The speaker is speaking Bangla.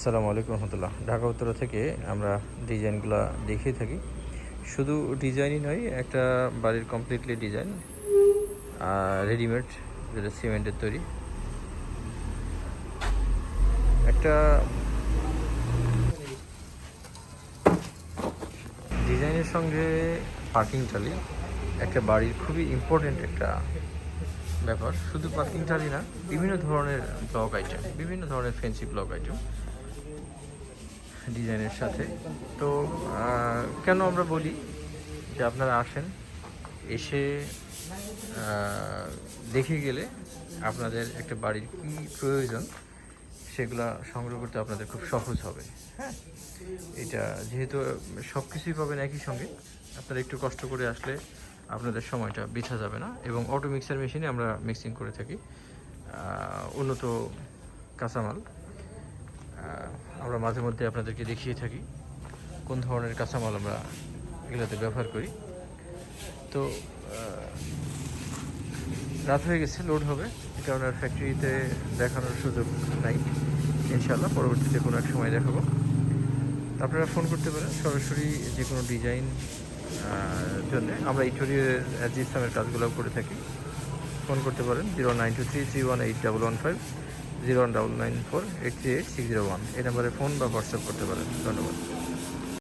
আসসালামু আলাইকুম রহমতুল্লাহ। ঢাকা উত্তরা থেকে আমরা ডিজাইনগুলো দেখিয়ে থাকি। শুধু ডিজাইনই নয়, একটা বাড়ির কমপ্লিটলি ডিজাইন রেডিমেড, যেটা সিমেন্টের তৈরি। একটা ডিজাইনের সঙ্গে পার্কিং টালি একটা বাড়ির খুবই ইম্পর্টেন্ট একটা ব্যাপার। শুধু পার্কিং টালি না, বিভিন্ন ধরনের ব্লক আইটেম, বিভিন্ন ধরনের ফেন্সি ব্লক আইটেম ডিজাইনের সাথে। তো কেন আমরা বলি যে আপনারা আসেন, এসে দেখে গেলে আপনাদের একটা বাড়ির কী প্রয়োজন সেগুলো সংগ্রহ করতে আপনাদের খুব সহজ হবে। হ্যাঁ, এটা যেহেতু সব কিছুই পাবেন একই সঙ্গে, আপনারা একটু কষ্ট করে আসলে আপনাদের সময়টা বৃথা যাবে না। এবং অটো মিক্সার মেশিনে আমরা মিক্সিং করে থাকি উন্নত কাঁচামাল। আমরা মাঝে মধ্যে আপনাদেরকে দেখিয়ে থাকি কোন ধরনের কাঁচামাল আমরা এগুলোতে ব্যবহার করি। তো রাত হয়ে গেছে, লোড হবে, এই কারণে আর ফ্যাক্টরিতে দেখানোর সুযোগ নাই। ইনশাআল্লাহ পরবর্তীতে কোনো এক সময় দেখাবো। আপনারা ফোন করতে পারেন সরাসরি যে কোনো ডিজাইন জন্য। আমরা ইন্টেরিয়রের জিপসামের কাজগুলো করে থাকি। ফোন করতে পারেন 0923318115, 019948383601। এই নাম্বারে ফোন বা হোয়াটসঅ্যাপ করতে পারেন। ধন্যবাদ।